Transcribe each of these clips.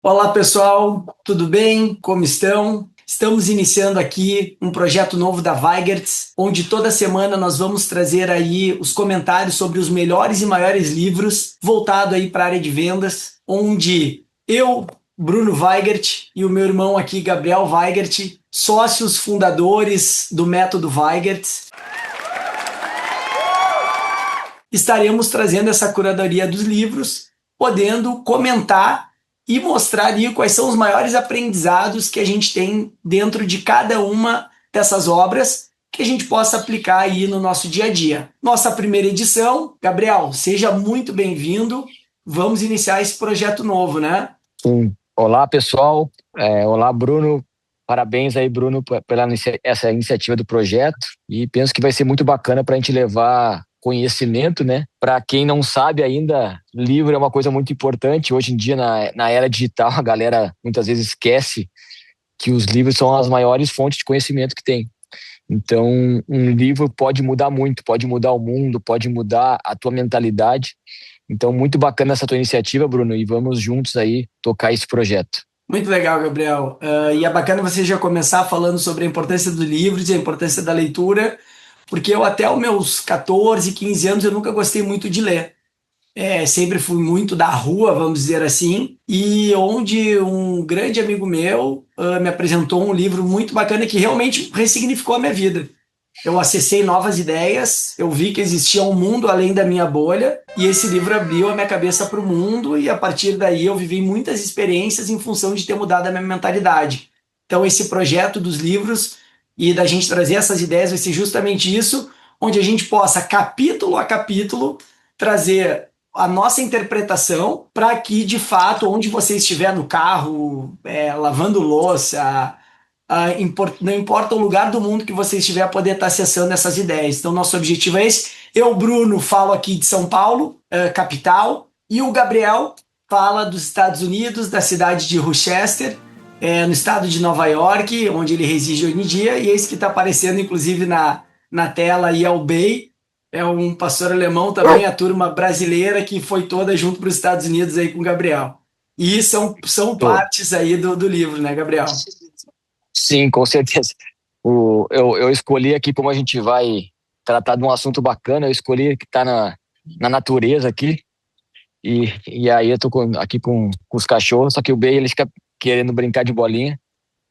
Olá pessoal, tudo bem? Como estão? Estamos iniciando aqui um projeto novo da Weigertz, onde toda semana nós vamos trazer aí os comentários sobre os melhores e maiores livros voltado aí para a área de vendas, onde eu, Bruno Weigert, e o meu irmão aqui, Gabriel Weigert, sócios fundadores do Método Weigertz, estaremos trazendo essa curadoria dos livros, podendo comentar e mostrar ali quais são os maiores aprendizados que a gente tem dentro de cada uma dessas obras que a gente possa aplicar aí no nosso dia a dia. Nossa primeira edição, Gabriel, seja muito bem-vindo. Vamos iniciar esse projeto novo, né? Sim. Olá, pessoal. Olá, Bruno. Parabéns aí, Bruno, pela essa iniciativa do projeto. E penso que vai ser muito bacana para a gente levar conhecimento, né? Para quem não sabe ainda, livro é uma coisa muito importante. Hoje em dia, na era digital, a galera muitas vezes esquece que os livros são as maiores fontes de conhecimento que tem. Então, um livro pode mudar muito, pode mudar o mundo, pode mudar a tua mentalidade. Então, muito bacana essa tua iniciativa, Bruno, e vamos juntos aí tocar esse projeto. Muito legal, Gabriel. E é bacana você já começar falando sobre a importância dos livros e a importância da leitura, porque eu até os meus 14, 15 anos eu nunca gostei muito de ler. Sempre fui muito da rua, vamos dizer assim, e onde um grande amigo meu me apresentou um livro muito bacana que realmente ressignificou a minha vida. Eu acessei novas ideias, eu vi que existia um mundo além da minha bolha, e esse livro abriu a minha cabeça para o mundo, e a partir daí eu vivi muitas experiências em função de ter mudado a minha mentalidade. Então, esse projeto dos livros e da gente trazer essas ideias vai ser justamente isso, onde a gente possa, capítulo a capítulo, trazer a nossa interpretação para que, de fato, onde você estiver no carro, lavando louça, não importa o lugar do mundo que você estiver, poder estar acessando essas ideias. Então, nosso objetivo é esse. Eu, Bruno, falo aqui de São Paulo, capital, e o Gabriel fala dos Estados Unidos, da cidade de Rochester, no estado de Nova York, onde ele reside hoje em dia, e esse que está aparecendo, inclusive, na tela aí é o Bey, é um pastor alemão também, a turma brasileira que foi toda junto para os Estados Unidos aí com o Gabriel. E são Tô. partes aí do livro, né, Gabriel? Sim, com certeza. Eu escolhi aqui, como a gente vai tratar de um assunto bacana, eu escolhi que está na natureza aqui, e aí eu tô aqui com os cachorros, só que o Bey, ele fica querendo brincar de bolinha,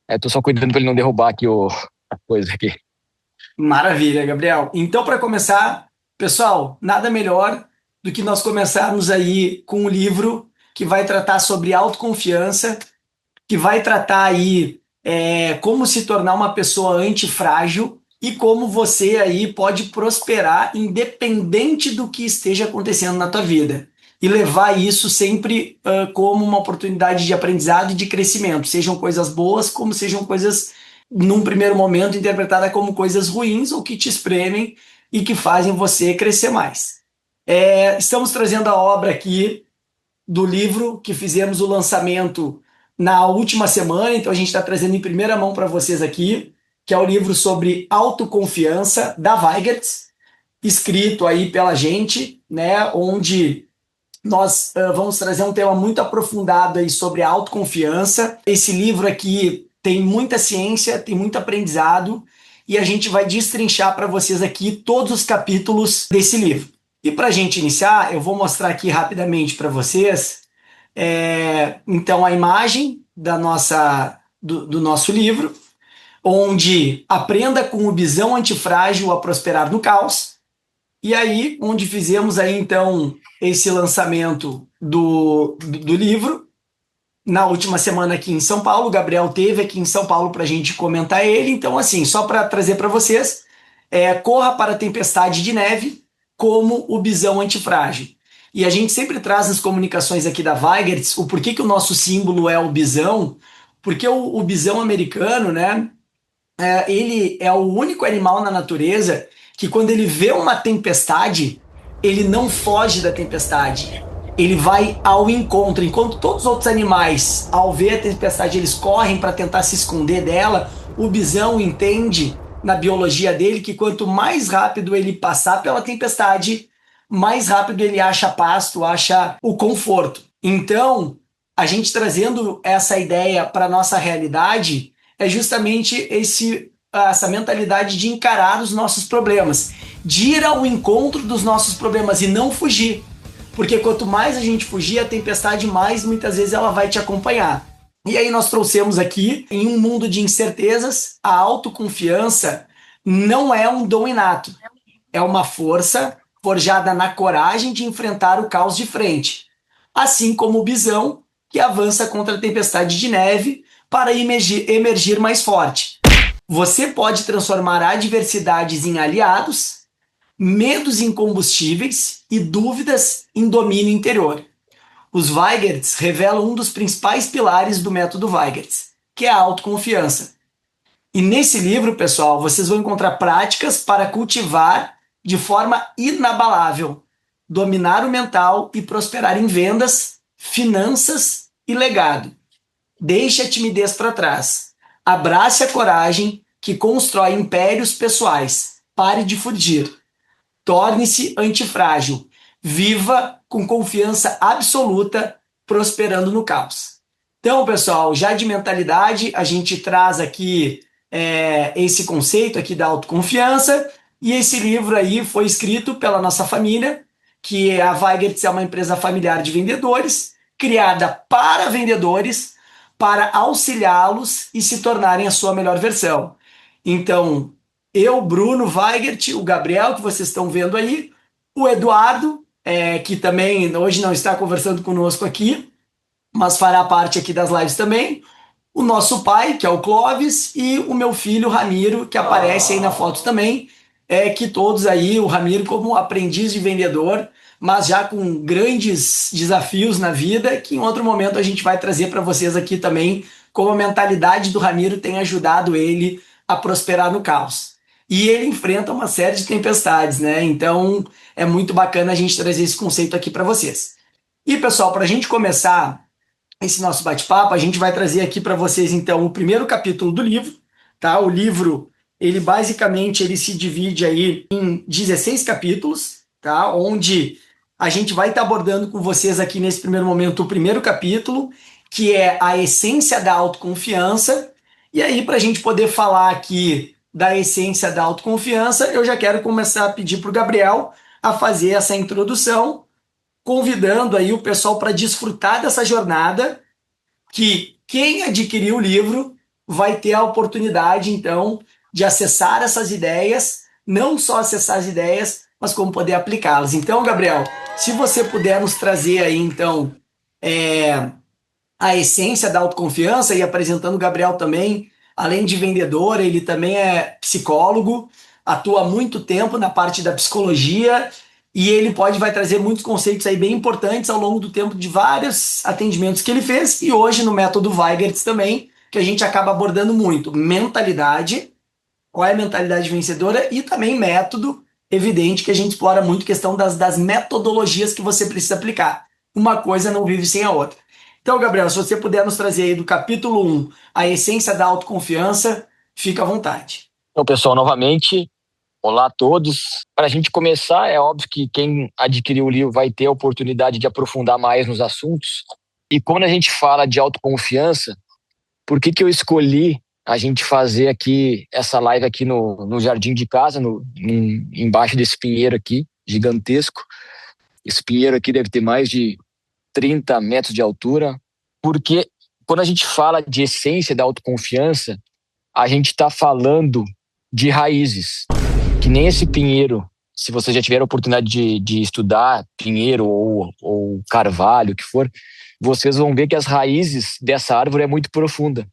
eu tô só cuidando para ele não derrubar aqui a coisa aqui. Maravilha, Gabriel. Então, para começar, pessoal, nada melhor do que nós começarmos aí com um livro que vai tratar sobre autoconfiança, que vai tratar aí como se tornar uma pessoa antifrágil e como você aí pode prosperar independente do que esteja acontecendo na tua vida. E levar isso sempre como uma oportunidade de aprendizado e de crescimento, sejam coisas boas como sejam coisas, num primeiro momento, interpretadas como coisas ruins ou que te espremem e que fazem você crescer mais. Estamos trazendo a obra aqui do livro que fizemos o lançamento na última semana, então a gente está trazendo em primeira mão para vocês aqui, que é o livro sobre autoconfiança da Weigertz, escrito aí pela gente, né, onde nós vamos trazer um tema muito aprofundado aí sobre a autoconfiança. Esse livro aqui tem muita ciência, tem muito aprendizado, e a gente vai destrinchar para vocês aqui todos os capítulos desse livro. E para a gente iniciar, eu vou mostrar aqui rapidamente para vocês, então, a imagem do nosso livro, onde aprenda com o bisão antifrágil a prosperar no caos. E aí, onde fizemos aí, então, esse lançamento do livro, na última semana aqui em São Paulo. O Gabriel teve aqui em São Paulo para a gente comentar ele. Então, assim, só para trazer para vocês, corra para a tempestade de neve como o bisão antifrágil. E a gente sempre traz nas comunicações aqui da Weigertz o porquê que o nosso símbolo é o bisão, porque o bisão americano, né, ele é o único animal na natureza que quando ele vê uma tempestade, ele não foge da tempestade. Ele vai ao encontro. Enquanto todos os outros animais, ao ver a tempestade, eles correm para tentar se esconder dela, o bisão entende na biologia dele que quanto mais rápido ele passar pela tempestade, mais rápido ele acha pasto, acha o conforto. Então, a gente trazendo essa ideia para a nossa realidade é justamente essa mentalidade de encarar os nossos problemas, de ir ao encontro dos nossos problemas e não fugir. Porque quanto mais a gente fugir, a tempestade mais muitas vezes ela vai te acompanhar. E aí nós trouxemos aqui, em um mundo de incertezas, a autoconfiança não é um dom inato, é uma força forjada na coragem de enfrentar o caos de frente, assim como o bisão que avança contra a tempestade de neve para emergir mais forte. Você pode transformar adversidades em aliados, medos em combustíveis e dúvidas em domínio interior. Os Weigerts revelam um dos principais pilares do método Weigerts, que é a autoconfiança. E nesse livro, pessoal, vocês vão encontrar práticas para cultivar de forma inabalável, dominar o mental e prosperar em vendas, finanças e legado. Deixe a timidez para trás. Abrace a coragem que constrói impérios pessoais. Pare de fugir. Torne-se antifrágil. Viva com confiança absoluta, prosperando no caos. Então, pessoal, já de mentalidade, a gente traz aqui esse conceito aqui da autoconfiança, e esse livro aí foi escrito pela nossa família, que a Weigerts é uma empresa familiar de vendedores, criada para vendedores, para auxiliá-los e se tornarem a sua melhor versão. Então, eu, Bruno Weigert, o Gabriel, que vocês estão vendo aí, o Eduardo, que também hoje não está conversando conosco aqui, mas fará parte aqui das lives também, o nosso pai, que é o Clóvis, e o meu filho, Ramiro, que aparece aí na foto também, que todos aí, o Ramiro como aprendiz de vendedor, mas já com grandes desafios na vida, que em outro momento a gente vai trazer para vocês aqui também, como a mentalidade do Ramiro tem ajudado ele a prosperar no caos. E ele enfrenta uma série de tempestades, né? Então é muito bacana a gente trazer esse conceito aqui para vocês. E pessoal, para a gente começar esse nosso bate-papo, a gente vai trazer aqui para vocês então o primeiro capítulo do livro, tá? O livro, ele basicamente ele se divide aí em 16 capítulos, tá? Onde a gente vai estar abordando com vocês aqui nesse primeiro momento o primeiro capítulo, que é a essência da autoconfiança. E aí, para a gente poder falar aqui da essência da autoconfiança, eu já quero começar a pedir para o Gabriel a fazer essa introdução, convidando aí o pessoal para desfrutar dessa jornada, que quem adquirir o livro vai ter a oportunidade, então, de acessar essas ideias, não só acessar as ideias, mas como poder aplicá-las. Então, Gabriel, se você puder nos trazer aí, então, a essência da autoconfiança, e apresentando o Gabriel também, além de vendedor, ele também é psicólogo, atua há muito tempo na parte da psicologia, e ele vai trazer muitos conceitos aí bem importantes ao longo do tempo de vários atendimentos que ele fez, e hoje no método Weigerts também, que a gente acaba abordando muito. Mentalidade, qual é a mentalidade vencedora, e também método, evidente que a gente explora muito a questão das metodologias que você precisa aplicar. Uma coisa não vive sem a outra. Então, Gabriel, se você puder nos trazer aí do capítulo 1, a essência da autoconfiança, fica à vontade. Então, pessoal, novamente, olá a todos. Para a gente começar, é óbvio que quem adquiriu o livro vai ter a oportunidade de aprofundar mais nos assuntos. E quando a gente fala de autoconfiança, por que eu escolhi a gente fazer aqui essa live aqui no jardim de casa, embaixo desse pinheiro aqui, gigantesco. Esse pinheiro aqui deve ter mais de 30 metros de altura, porque quando a gente fala de essência da autoconfiança, a gente está falando de raízes, que nem esse pinheiro. Se você já tiver a oportunidade de estudar pinheiro ou carvalho, o que for, vocês vão ver que as raízes dessa árvore é muito profunda.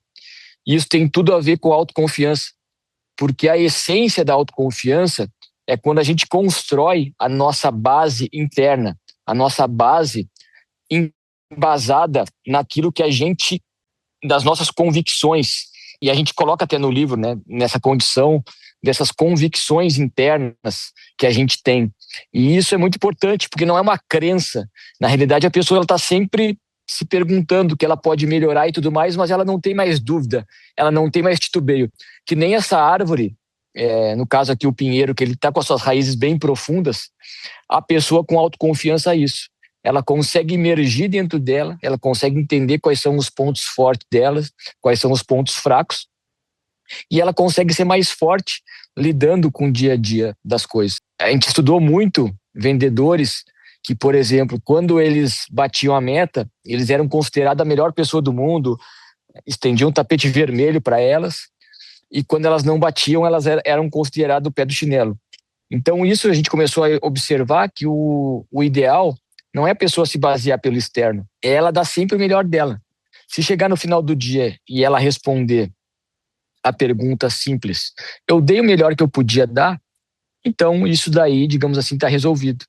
E isso tem tudo a ver com autoconfiança, porque a essência da autoconfiança é quando a gente constrói a nossa base interna, a nossa base embasada naquilo que a gente, das nossas convicções, e a gente coloca até no livro, né, nessa condição dessas convicções internas que a gente tem. E isso é muito importante, porque não é uma crença. Na realidade, a pessoa está sempre se perguntando o que ela pode melhorar e tudo mais, mas ela não tem mais dúvida, ela não tem mais titubeio. Que nem essa árvore, no caso aqui o pinheiro, que ele está com as suas raízes bem profundas, a pessoa com autoconfiança é isso. ela consegue emergir dentro dela, ela consegue entender quais são os pontos fortes dela, quais são os pontos fracos, e ela consegue ser mais forte lidando com o dia a dia das coisas. A gente estudou muito vendedores que, por exemplo, quando eles batiam a meta, eles eram considerados a melhor pessoa do mundo, estendiam um tapete vermelho para elas, e quando elas não batiam, elas eram consideradas o pé do chinelo. Então isso a gente começou a observar que o ideal não é a pessoa se basear pelo externo, é ela dar sempre o melhor dela. Se chegar no final do dia e ela responder a pergunta simples, eu dei o melhor que eu podia dar, então isso daí, digamos assim, está resolvido.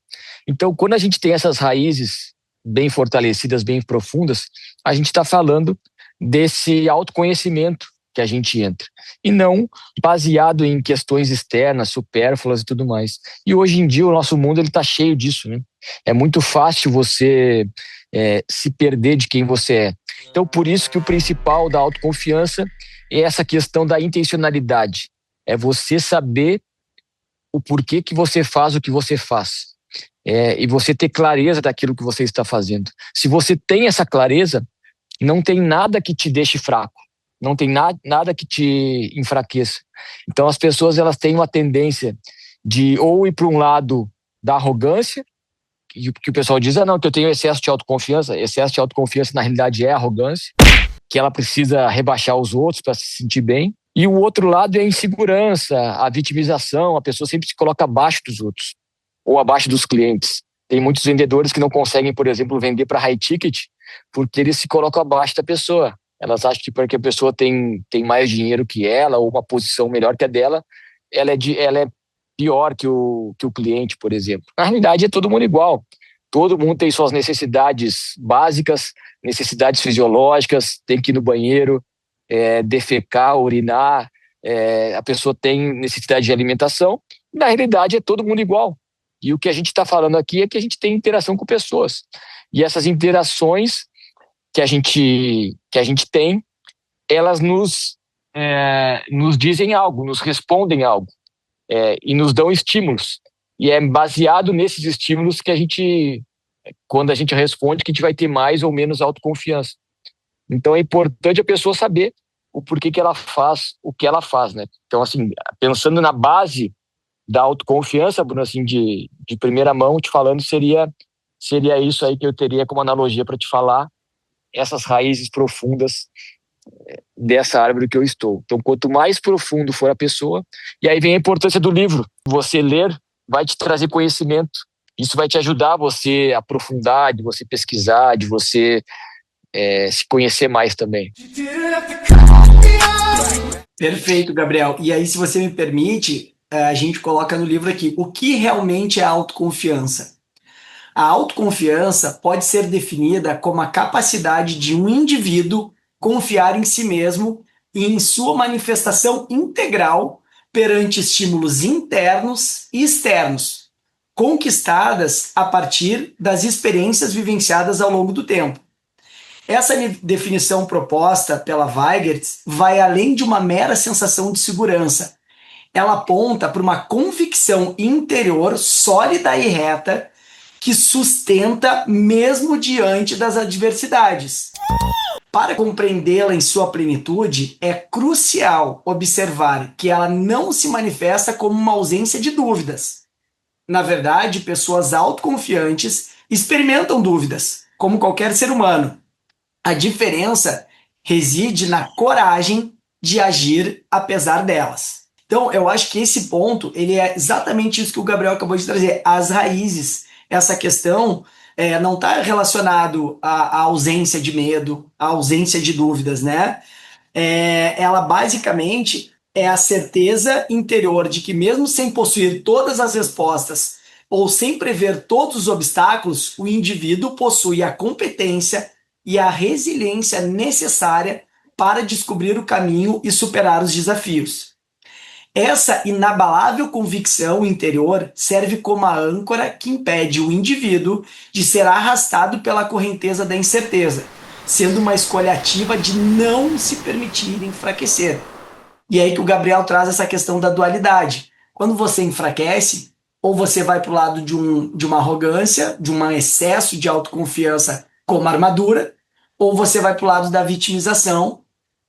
Então quando a gente tem essas raízes bem fortalecidas, bem profundas, a gente está falando desse autoconhecimento que a gente entra, e não baseado em questões externas, supérfluas e tudo mais. E hoje em dia o nosso mundo está cheio disso, né? É muito fácil você se perder de quem você é. Então por isso que o principal da autoconfiança é essa questão da intencionalidade. É você saber o porquê que você faz o que você faz. E você ter clareza daquilo que você está fazendo. Se você tem essa clareza, não tem nada que te deixe fraco. Não tem nada que te enfraqueça. Então as pessoas elas têm uma tendência de ou ir para um lado da arrogância, que o pessoal diz, não, que eu tenho excesso de autoconfiança. Excesso de autoconfiança na realidade é arrogância, que ela precisa rebaixar os outros para se sentir bem. E o outro lado é a insegurança, a vitimização, a pessoa sempre se coloca abaixo dos outros, ou abaixo dos clientes. Tem muitos vendedores que não conseguem, por exemplo, vender para high ticket, porque eles se colocam abaixo da pessoa. Elas acham que porque a pessoa tem mais dinheiro que ela, ou uma posição melhor que a dela, ela é pior que o cliente, por exemplo. Na realidade, é todo mundo igual. Todo mundo tem suas necessidades básicas, necessidades fisiológicas, tem que ir no banheiro, defecar, urinar, a pessoa tem necessidade de alimentação. Na realidade, é todo mundo igual. E o que a gente está falando aqui é que a gente tem interação com pessoas. E essas interações que a gente tem, elas nos dizem algo, nos respondem algo, e nos dão estímulos. E é baseado nesses estímulos que quando a gente responde, que a gente vai ter mais ou menos autoconfiança. Então é importante a pessoa saber o porquê que ela faz o que ela faz, né? Então, assim, pensando na base da autoconfiança, Bruno, assim, de primeira mão, te falando, seria isso aí que eu teria como analogia para te falar, essas raízes profundas dessa árvore que eu estou. Então, quanto mais profundo for a pessoa, e aí vem a importância do livro. Você ler vai te trazer conhecimento. Isso vai te ajudar você a aprofundar, de você pesquisar, de você se conhecer mais também. Perfeito, Gabriel. E aí, se você me permite, a gente coloca no livro aqui o que realmente é autoconfiança. A autoconfiança pode ser definida como a capacidade de um indivíduo confiar em si mesmo e em sua manifestação integral perante estímulos internos e externos, conquistadas a partir das experiências vivenciadas ao longo do tempo. Essa definição proposta pela Weigert vai além de uma mera sensação de segurança. Ela aponta para uma convicção interior sólida e reta que sustenta mesmo diante das adversidades. Para compreendê-la em sua plenitude, é crucial observar que ela não se manifesta como uma ausência de dúvidas. Na verdade, pessoas autoconfiantes experimentam dúvidas, como qualquer ser humano. A diferença reside na coragem de agir apesar delas. Então, eu acho que esse ponto, ele é exatamente isso que o Gabriel acabou de trazer, as raízes. Essa questão não está relacionado à ausência de medo, à ausência de dúvidas, né? Ela basicamente é a certeza interior de que mesmo sem possuir todas as respostas ou sem prever todos os obstáculos, o indivíduo possui a competência e a resiliência necessária para descobrir o caminho e superar os desafios. Essa inabalável convicção interior serve como a âncora que impede o indivíduo de ser arrastado pela correnteza da incerteza, sendo uma escolha ativa de não se permitir enfraquecer. E é aí que o Gabriel traz essa questão da dualidade. Quando você enfraquece, Ou você vai para o lado de uma arrogância, de um excesso de autoconfiança como armadura, ou você vai para o lado da vitimização,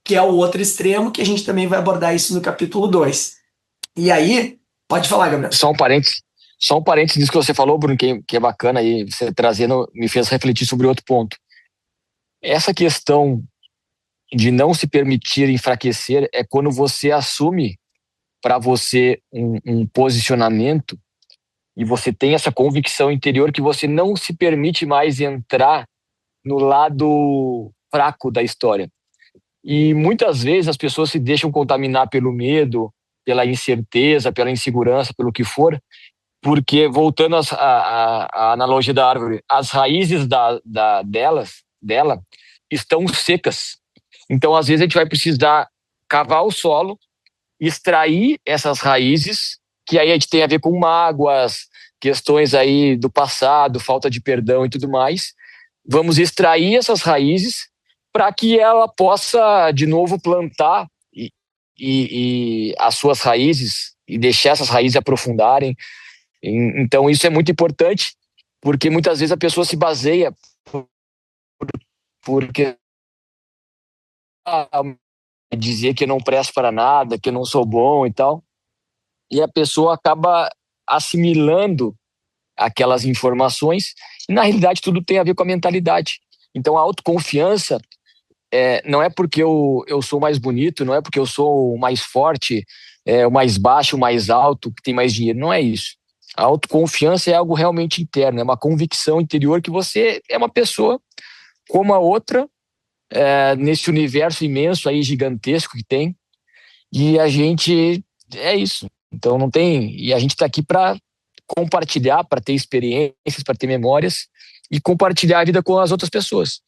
que é o outro extremo, que a gente também vai abordar isso no capítulo 2. E aí, pode falar, Gabriel. Só um parênteses nisso que você falou, Bruno, que é bacana aí, você trazendo, me fez refletir sobre outro ponto. Essa questão de não se permitir enfraquecer é quando você assume para você um posicionamento e você tem essa convicção interior que você não se permite mais entrar no lado fraco da história. E muitas vezes as pessoas se deixam contaminar pelo medo, pela incerteza, pela insegurança, pelo que for, porque, voltando à analogia da árvore, as raízes dela estão secas. Então, às vezes, a gente vai precisar cavar o solo, extrair essas raízes, que aí a gente tem a ver com mágoas, questões aí do passado, falta de perdão e tudo mais. Vamos extrair essas raízes para que ela possa, de novo, plantar e as suas raízes e deixar essas raízes aprofundarem. Então, isso é muito importante, porque muitas vezes a pessoa se baseia porque dizer que eu não presto para nada, que eu não sou bom e tal, e a pessoa acaba assimilando aquelas informações, e na realidade tudo tem a ver com a mentalidade. Então, a autoconfiança não é porque eu sou mais bonito, não é porque eu sou o mais forte, o mais baixo, o mais alto, que tem mais dinheiro, não é isso. A autoconfiança é algo realmente interno, é uma convicção interior que você é uma pessoa como a outra, nesse universo imenso aí, gigantesco que tem, e a gente é isso. Então não tem, e a gente está aqui para compartilhar, para ter experiências, para ter memórias e compartilhar a vida com as outras pessoas.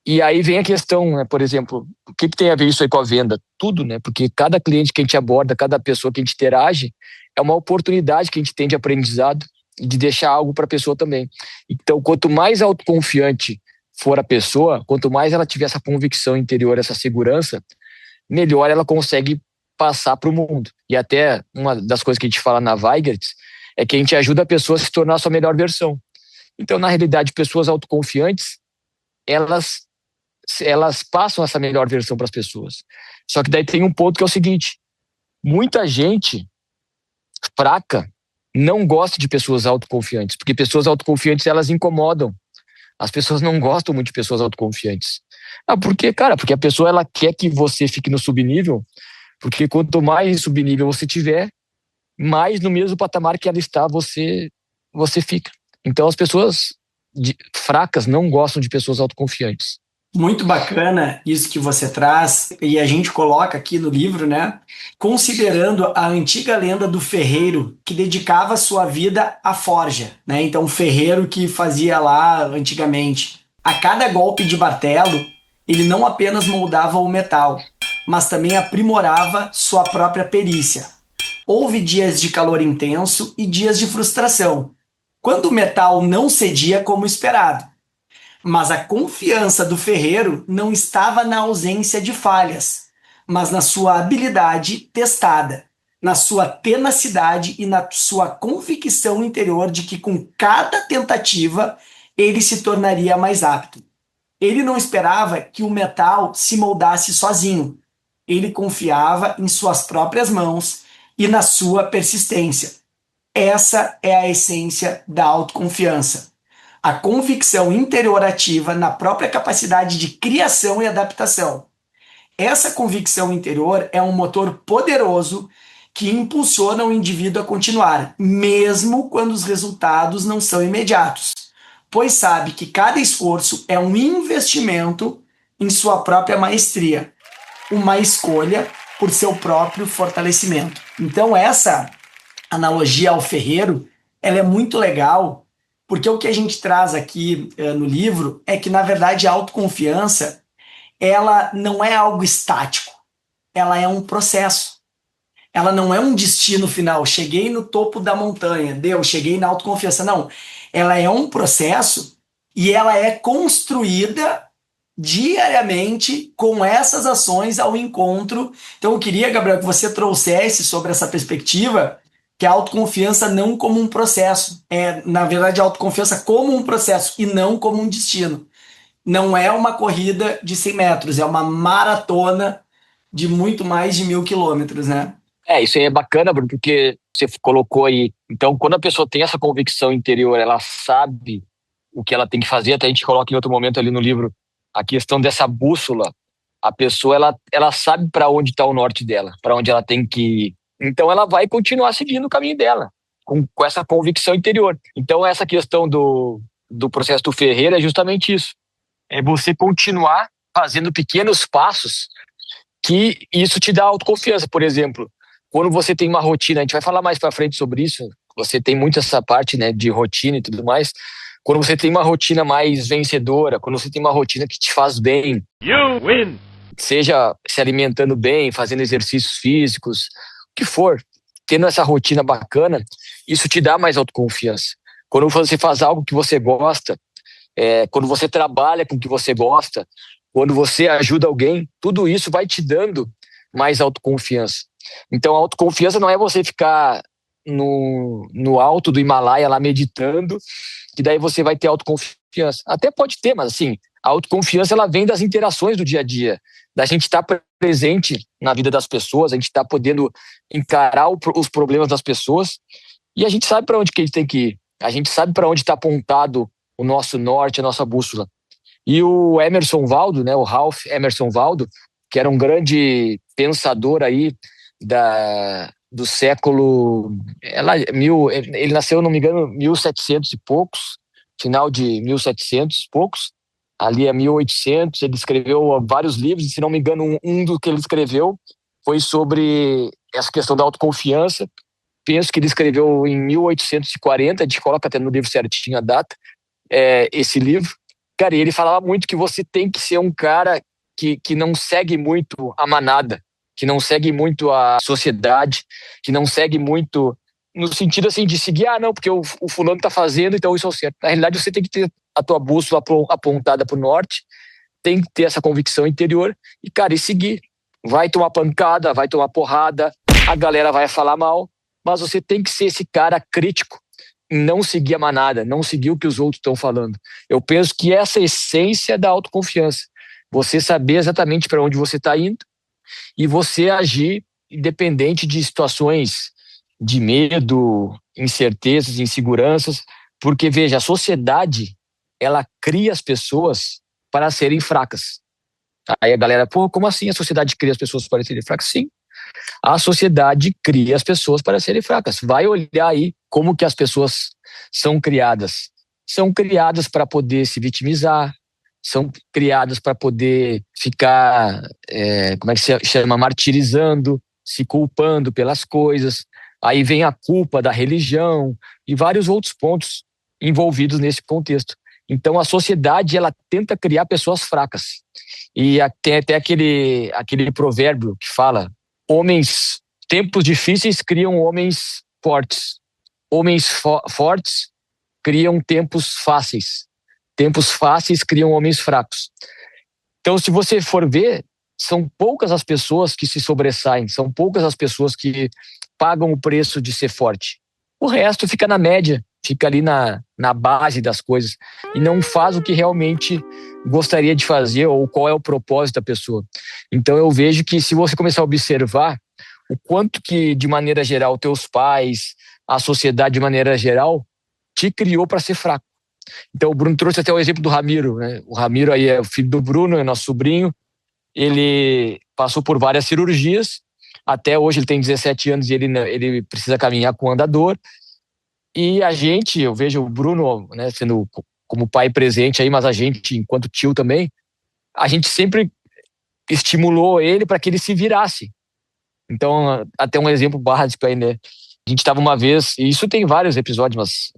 E aí vem a questão, né, por exemplo, o que tem a ver isso aí com a venda? Tudo, né? Porque cada cliente que a gente aborda, cada pessoa que a gente interage, é uma oportunidade que a gente tem de aprendizado e de deixar algo para a pessoa também. Então, quanto mais autoconfiante for a pessoa, quanto mais ela tiver essa convicção interior, essa segurança, melhor ela consegue passar para o mundo. E até uma das coisas que a gente fala na Weigerts é que a gente ajuda a pessoa a se tornar a sua melhor versão. Então, na realidade, pessoas autoconfiantes, elas passam essa melhor versão para as pessoas. Só que daí tem um ponto que é o seguinte: muita gente fraca não gosta de pessoas autoconfiantes, porque pessoas autoconfiantes, elas incomodam. As pessoas não gostam muito de pessoas autoconfiantes. Por quê, cara? Porque a pessoa, ela quer que você fique no subnível, porque quanto mais subnível você tiver, mais no mesmo patamar que ela está, você fica. Então, as pessoas fracas não gostam de pessoas autoconfiantes. Muito bacana isso que você traz, e a gente coloca aqui no livro, né? Considerando a antiga lenda do ferreiro que dedicava sua vida à forja, né? Então, o ferreiro que fazia lá antigamente. A cada golpe de martelo, ele não apenas moldava o metal, mas também aprimorava sua própria perícia. Houve dias de calor intenso e dias de frustração, quando o metal não cedia como esperado. Mas a confiança do ferreiro não estava na ausência de falhas, mas na sua habilidade testada, na sua tenacidade e na sua convicção interior de que com cada tentativa ele se tornaria mais apto. Ele não esperava que o metal se moldasse sozinho. Ele confiava em suas próprias mãos e na sua persistência. Essa é a essência da autoconfiança. A convicção interior ativa na própria capacidade de criação e adaptação. Essa convicção interior é um motor poderoso que impulsiona o indivíduo a continuar, mesmo quando os resultados não são imediatos, pois sabe que cada esforço é um investimento em sua própria maestria, uma escolha por seu próprio fortalecimento. Então essa analogia ao ferreiro, ela é muito legal, porque o que a gente traz aqui no livro é que, na verdade, a autoconfiança, ela não é algo estático, ela é um processo. Ela não é um destino final, cheguei no topo da montanha, cheguei na autoconfiança. Não, ela é um processo e ela é construída diariamente com essas ações ao encontro. Então eu queria, Gabriel, que você trouxesse sobre essa perspectiva que é a autoconfiança não como um processo. É, na verdade, a autoconfiança como um processo e não como um destino. Não é uma corrida de 100 metros, é uma maratona de muito mais de 1.000 quilômetros, né? Isso aí é bacana, Bruno, porque você colocou aí. Então, quando a pessoa tem essa convicção interior, ela sabe o que ela tem que fazer. Até a gente coloca em outro momento ali no livro a questão dessa bússola. A pessoa, ela sabe para onde está o norte dela, para onde ela tem que ir. Então, ela vai continuar seguindo o caminho dela, com essa convicção interior. Então, essa questão do processo do Ferreira é justamente isso. É você continuar fazendo pequenos passos que isso te dá autoconfiança. Por exemplo, quando você tem uma rotina, a gente vai falar mais para frente sobre isso, você tem muito essa parte, né, de rotina e tudo mais. Quando você tem uma rotina mais vencedora, quando você tem uma rotina que te faz bem, you win. Seja se alimentando bem, fazendo exercícios físicos, o que for, tendo essa rotina bacana, isso te dá mais autoconfiança. Quando você faz algo que você gosta, quando você trabalha com o que você gosta, quando você ajuda alguém, tudo isso vai te dando mais autoconfiança. Então, a autoconfiança não é você ficar no alto do Himalaia lá meditando, que daí você vai ter autoconfiança. Até pode ter, mas assim, a autoconfiança ela vem das interações do dia a dia, da gente estar presente na vida das pessoas, a gente estar podendo encarar os problemas das pessoas, e a gente sabe para onde que a gente tem que ir. A gente sabe para onde está apontado o nosso norte, a nossa bússola. E o Emerson Waldo, né, o Ralph Emerson Waldo, que era um grande pensador aí do século... Ele nasceu, não me engano, 1700 e poucos, final de 1700 e poucos, ali é 1800, ele escreveu vários livros, e se não me engano, um do que ele escreveu foi sobre essa questão da autoconfiança. Penso que ele escreveu em 1840, a gente coloca até no livro certinho a data, esse livro. Cara, e ele falava muito que você tem que ser um cara que não segue muito a manada, que não segue muito a sociedade, que não segue muito no sentido assim de seguir, não, porque o fulano tá fazendo, então isso é o certo. Na realidade, você tem que ter a tua bússola apontada pro norte, tem que ter essa convicção interior e, cara, e seguir. Vai tomar pancada, vai tomar porrada, a galera vai falar mal, mas você tem que ser esse cara crítico, não seguir a manada, não seguir o que os outros estão falando. Eu penso que essa é a essência da autoconfiança. Você saber exatamente para onde você está indo e você agir independente de situações de medo, incertezas, inseguranças, porque, veja, a sociedade, ela cria as pessoas para serem fracas. Aí a galera, como assim a sociedade cria as pessoas para serem fracas? Sim, a sociedade cria as pessoas para serem fracas. Vai olhar aí como que as pessoas são criadas. São criadas para poder se vitimizar, são criadas para poder ficar, como é que se chama, martirizando, se culpando pelas coisas. Aí vem a culpa da religião e vários outros pontos envolvidos nesse contexto. Então a sociedade ela tenta criar pessoas fracas. E tem até aquele provérbio que fala: tempos difíceis criam homens fortes. Homens fortes criam tempos fáceis. Tempos fáceis criam homens fracos. Então, se você for ver, são poucas as pessoas que se sobressaem, são poucas as pessoas que pagam o preço de ser forte. O resto fica na média, fica ali na base das coisas e não faz o que realmente gostaria de fazer ou qual é o propósito da pessoa. Então, eu vejo que se você começar a observar o quanto que, de maneira geral, teus pais, a sociedade de maneira geral, te criou para ser fraco. Então o Bruno trouxe até o exemplo do Ramiro, né? O Ramiro aí é o filho do Bruno, é nosso sobrinho. Ele passou por várias cirurgias, até hoje ele tem 17 anos e ele precisa caminhar com andador. E eu vejo o Bruno, né, sendo como pai presente aí, mas a gente, enquanto tio também, a gente sempre estimulou ele para que ele se virasse. Então, até um exemplo básico aí, né? A gente estava uma vez, e isso tem vários episódios, mas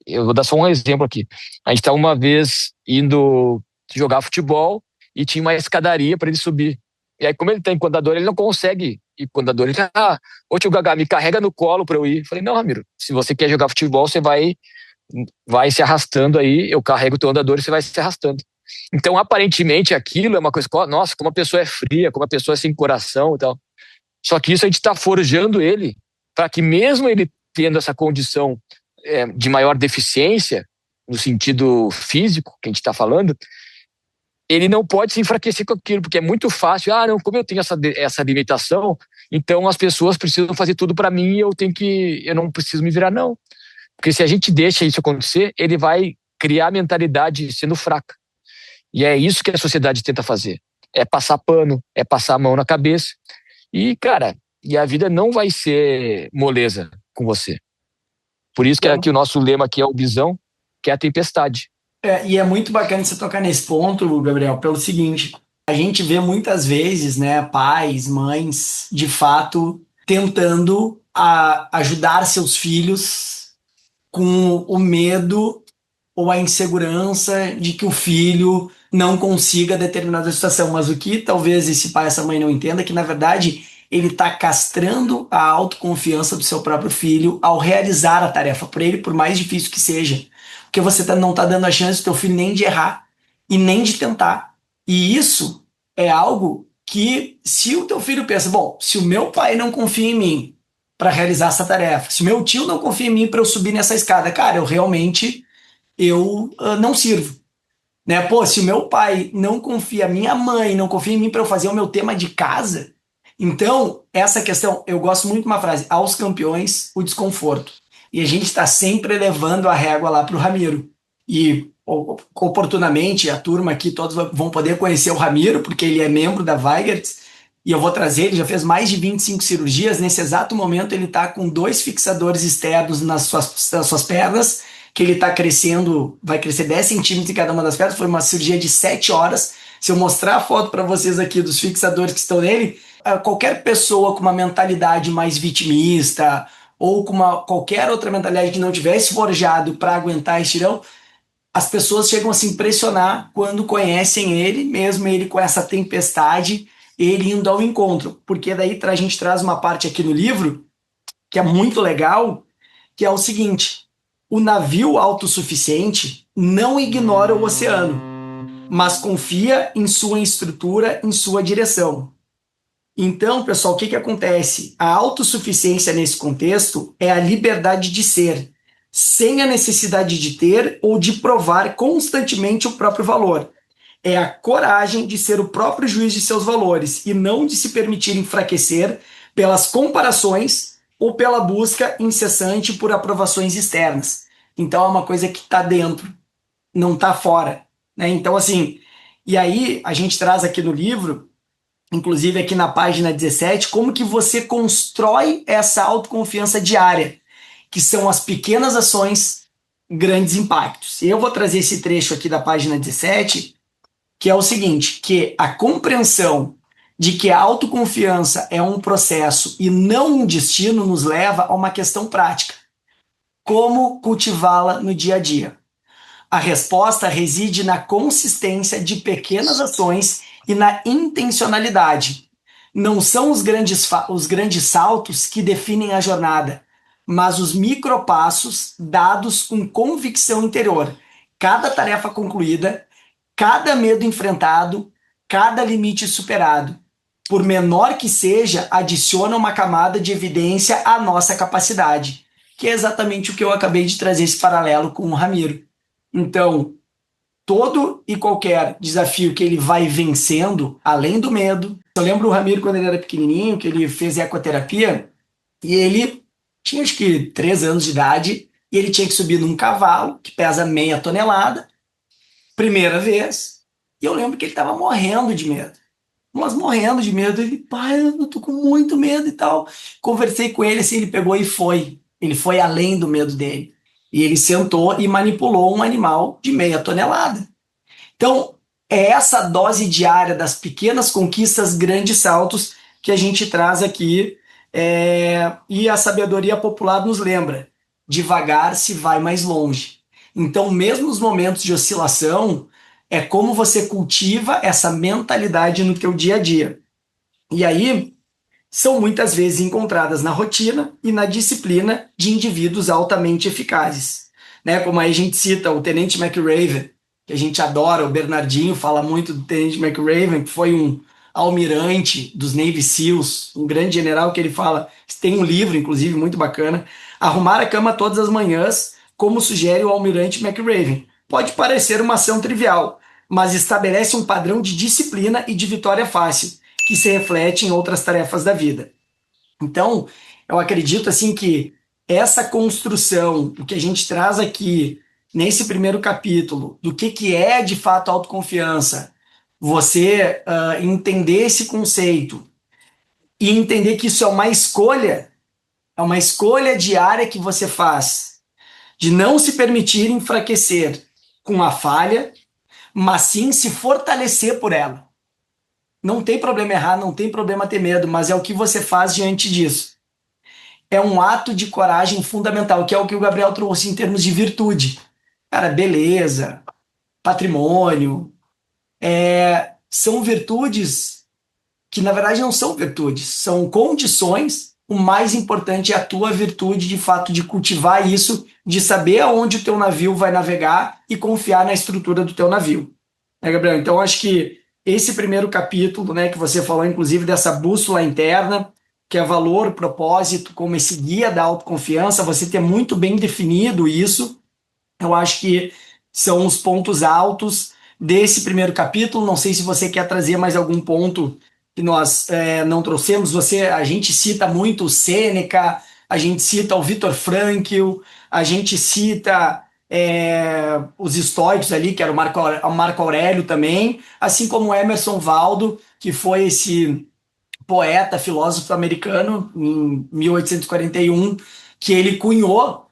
eu vou dar só um exemplo aqui. A gente estava uma vez indo jogar futebol e tinha uma escadaria para ele subir. E aí, como ele tem andador, ele não consegue ir com andador. Ele fala: ô tio Gagá, me carrega no colo para eu ir. Eu falei: não, Ramiro, se você quer jogar futebol, você vai se arrastando aí, eu carrego o teu andador e você vai se arrastando. Então, aparentemente, aquilo é uma coisa, nossa, como a pessoa é fria, como a pessoa é sem coração e tal. Só que isso a gente está forjando ele para que mesmo ele tendo essa condição de maior deficiência, no sentido físico que a gente está falando, ele não pode se enfraquecer com aquilo, porque é muito fácil. Não, como eu tenho essa limitação, então as pessoas precisam fazer tudo para mim e eu não preciso me virar, não. Porque se a gente deixa isso acontecer, ele vai criar a mentalidade sendo fraca. E é isso que a sociedade tenta fazer. É passar pano, é passar a mão na cabeça. E, cara, a vida não vai ser moleza com você. Por isso que o nosso lema aqui é o bisão, que é a tempestade. E é muito bacana você tocar nesse ponto, Gabriel, pelo seguinte: a gente vê muitas vezes, né, pais, mães, de fato, tentando ajudar seus filhos com o medo ou a insegurança de que o filho não consiga determinada situação. Mas o que talvez esse pai, essa mãe não entenda é que, na verdade, ele está castrando a autoconfiança do seu próprio filho ao realizar a tarefa por ele, por mais difícil que seja. Porque você não está dando a chance do teu filho nem de errar e nem de tentar. E isso é algo que, se o teu filho pensa, bom, se o meu pai não confia em mim para realizar essa tarefa, se o meu tio não confia em mim para eu subir nessa escada, cara, eu não sirvo. Né? Pô, se o meu pai não confia, minha mãe não confia em mim para eu fazer o meu tema de casa, então, essa questão, eu gosto muito de uma frase: aos campeões, o desconforto. E a gente está sempre levando a régua lá para o Ramiro. E, oportunamente, a turma aqui, todos vão poder conhecer o Ramiro, porque ele é membro da Weigertz, e eu vou trazer, ele já fez mais de 25 cirurgias. Nesse exato momento, ele está com 2 fixadores externos nas suas pernas, que ele está crescendo, vai crescer 10 centímetros em cada uma das pernas. Foi uma cirurgia de 7 horas. Se eu mostrar a foto para vocês aqui dos fixadores que estão nele, qualquer pessoa com uma mentalidade mais vitimista ou com qualquer outra mentalidade que não tivesse forjado para aguentar esse tirão, as pessoas chegam a se impressionar quando conhecem ele, mesmo ele com essa tempestade, ele indo ao encontro. Porque daí a gente traz uma parte aqui no livro que é muito legal, que é o seguinte: o navio autossuficiente não ignora o oceano, mas confia em sua estrutura, em sua direção. Então, pessoal, o que acontece? A autossuficiência nesse contexto é a liberdade de ser, sem a necessidade de ter ou de provar constantemente o próprio valor. É a coragem de ser o próprio juiz de seus valores e não de se permitir enfraquecer pelas comparações ou pela busca incessante por aprovações externas. Então, é uma coisa que está dentro, não está fora. Né? Então, assim, e aí a gente traz aqui no livro, inclusive aqui na página 17, como que você constrói essa autoconfiança diária, que são as pequenas ações, grandes impactos. Eu vou trazer esse trecho aqui da página 17, que é o seguinte: que a compreensão de que a autoconfiança é um processo e não um destino nos leva a uma questão prática: como cultivá-la no dia a dia. A resposta reside na consistência de pequenas ações e na intencionalidade. Não são os grandes saltos que definem a jornada, mas os micropassos dados com convicção interior. Cada tarefa concluída, cada medo enfrentado, cada limite superado, por menor que seja, adiciona uma camada de evidência à nossa capacidade, que é exatamente o que eu acabei de trazer esse paralelo com o Ramiro. Então, todo e qualquer desafio que ele vai vencendo, além do medo. Eu lembro o Ramiro quando ele era pequenininho, que ele fez ecoterapia, e ele tinha acho que 3 anos de idade, e ele tinha que subir num cavalo que pesa meia tonelada, primeira vez, e eu lembro que ele estava morrendo de medo. Mas morrendo de medo, ele, pai, eu tô com muito medo e tal. Conversei com ele, assim, ele pegou e foi. Ele foi além do medo dele. E ele sentou e manipulou um animal de meia tonelada. Então, é essa dose diária das pequenas conquistas, grandes saltos, que a gente traz aqui. E a sabedoria popular nos lembra: devagar se vai mais longe. Então, mesmo nos momentos de oscilação, é como você cultiva essa mentalidade no teu dia a dia. E aí, são muitas vezes encontradas na rotina e na disciplina de indivíduos altamente eficazes. Né? Como aí a gente cita o Tenente McRaven, que a gente adora, o Bernardinho fala muito do Tenente McRaven, que foi um almirante dos Navy SEALs, um grande general, que ele fala, tem um livro, inclusive, muito bacana, Arrumar a cama todas as manhãs, como sugere o almirante McRaven. Pode parecer uma ação trivial, mas estabelece um padrão de disciplina e de vitória fácil, que se reflete em outras tarefas da vida. Então, eu acredito assim que essa construção, o que a gente traz aqui nesse primeiro capítulo, do que é de fato autoconfiança, você entender esse conceito e entender que isso é uma escolha diária que você faz, de não se permitir enfraquecer com a falha, mas sim se fortalecer por ela. Não tem problema errar, não tem problema ter medo, mas é o que você faz diante disso. É um ato de coragem fundamental, que é o que o Gabriel trouxe em termos de virtude. Cara, beleza, patrimônio, são virtudes que na verdade não são virtudes, são condições. O mais importante é a tua virtude, de fato, de cultivar isso, de saber aonde o teu navio vai navegar e confiar na estrutura do teu navio. Gabriel? Então, acho que esse primeiro capítulo, né, que você falou, inclusive, dessa bússola interna, que é valor, propósito, como esse guia da autoconfiança, você ter muito bem definido isso, eu acho que são os pontos altos desse primeiro capítulo. Não sei se você quer trazer mais algum ponto que nós não trouxemos. A gente cita muito o Sêneca, a gente cita o Viktor Frankl, a gente cita os estoicos ali, que era o Marco Aurélio também, assim como o Emerson Waldo, que foi esse poeta, filósofo americano, em 1841, que ele cunhou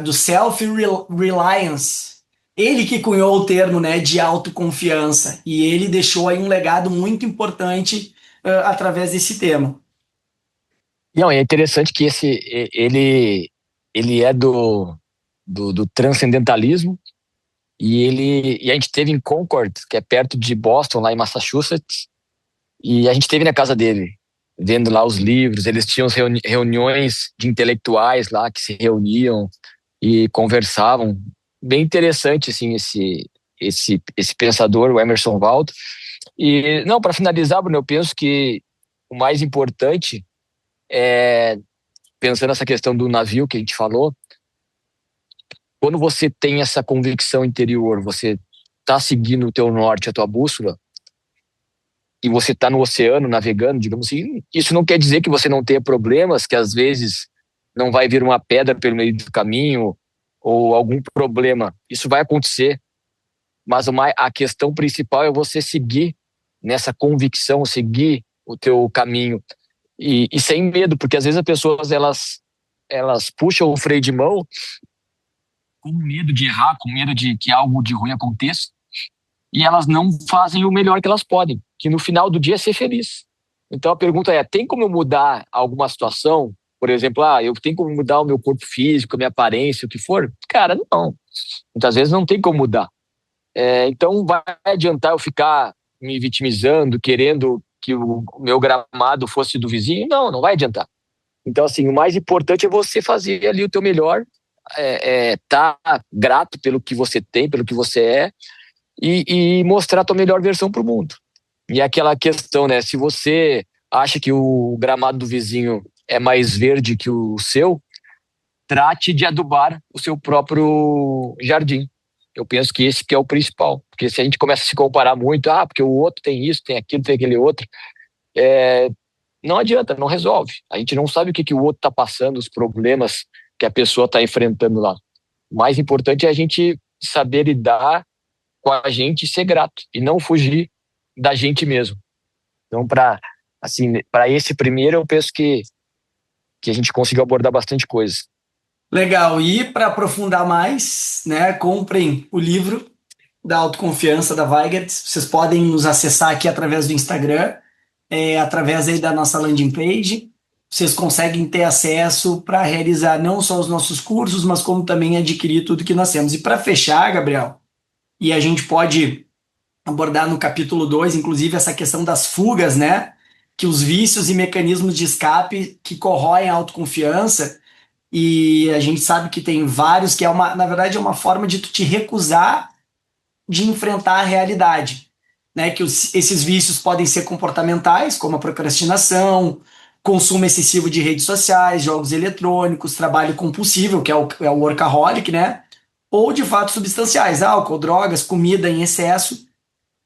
do self-reliance. Ele que cunhou o termo, né, de autoconfiança, e ele deixou aí um legado muito importante através desse tema. Não, é interessante que ele é do transcendentalismo, e a gente teve em Concord, que é perto de Boston, lá em Massachusetts, e a gente teve na casa dele, vendo lá os livros. Eles tinham reuniões de intelectuais lá que se reuniam e conversavam. Bem interessante, assim, esse pensador, o Emerson Waldo. E, não, para finalizar, Bruno, eu penso que o mais importante é, pensando nessa questão do navio que a gente falou, quando você tem essa convicção interior, você está seguindo o teu norte, a tua bússola, e você está no oceano navegando, digamos assim, isso não quer dizer que você não tenha problemas, que às vezes não vai vir uma pedra pelo meio do caminho ou algum problema. Isso vai acontecer, mas a questão principal é você seguir nessa convicção, seguir o teu caminho e sem medo, porque às vezes as pessoas elas puxam o freio de mão com medo de errar, com medo de que algo de ruim aconteça, e elas não fazem o melhor que elas podem, que no final do dia é ser feliz. Então a pergunta é, tem como eu mudar alguma situação? Por exemplo, eu tenho como mudar o meu corpo físico, a minha aparência, o que for? Cara, não. Muitas vezes não tem como mudar. Então vai adiantar eu ficar me vitimizando, querendo que o meu gramado fosse do vizinho? Não, não vai adiantar. Então, assim, o mais importante é você fazer ali o teu melhor, tá grato pelo que você tem, pelo que você é, e mostrar a tua melhor versão para o mundo. E aquela questão, né? Se você acha que o gramado do vizinho é mais verde que o seu, trate de adubar o seu próprio jardim. Eu penso que esse que é o principal. Porque se a gente começa a se comparar muito, porque o outro tem isso, tem aquilo, tem aquele outro, não adianta, não resolve. A gente não sabe o que o outro está passando, os problemas que a pessoa está enfrentando lá. O mais importante é a gente saber lidar com a gente e ser grato, e não fugir da gente mesmo. Então, para esse primeiro, eu penso que a gente conseguiu abordar bastante coisa. Legal. E para aprofundar mais, né, comprem o livro da autoconfiança da Weigert. Vocês podem nos acessar aqui através do Instagram, através aí da nossa landing page. Vocês conseguem ter acesso para realizar não só os nossos cursos, mas como também adquirir tudo que nós temos. E para fechar, Gabriel, e a gente pode abordar no capítulo 2, inclusive, essa questão das fugas, né? Que os vícios e mecanismos de escape que corroem a autoconfiança, e a gente sabe que tem vários, que na verdade, é uma forma de tu te recusar de enfrentar a realidade, né? Que esses vícios podem ser comportamentais, como a procrastinação, consumo excessivo de redes sociais, jogos eletrônicos, trabalho compulsivo, que é o workaholic, né? Ou de fatos substanciais, álcool, drogas, comida em excesso,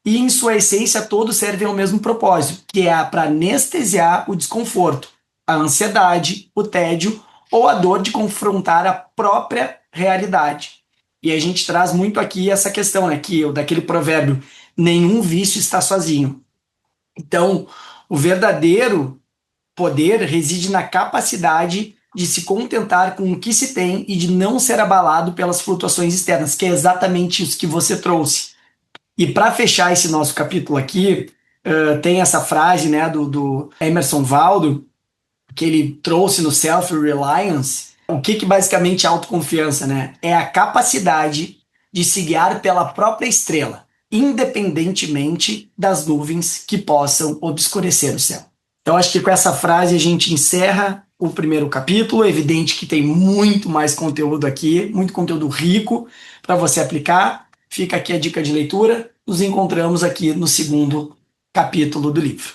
e em sua essência todos servem ao mesmo propósito, que é para anestesiar o desconforto, a ansiedade, o tédio ou a dor de confrontar a própria realidade. E a gente traz muito aqui essa questão, né, daquele provérbio, nenhum vício está sozinho. Então, o verdadeiro poder reside na capacidade de se contentar com o que se tem e de não ser abalado pelas flutuações externas, que é exatamente isso que você trouxe. E para fechar esse nosso capítulo aqui, tem essa frase, né, do Emerson Valdo, que ele trouxe no Self-Reliance. O que basicamente é autoconfiança, né? É a capacidade de se guiar pela própria estrela, independentemente das nuvens que possam obscurecer o céu. Então, acho que com essa frase a gente encerra o primeiro capítulo. É evidente que tem muito mais conteúdo aqui, muito conteúdo rico para você aplicar. Fica aqui a dica de leitura. Nos encontramos aqui no segundo capítulo do livro.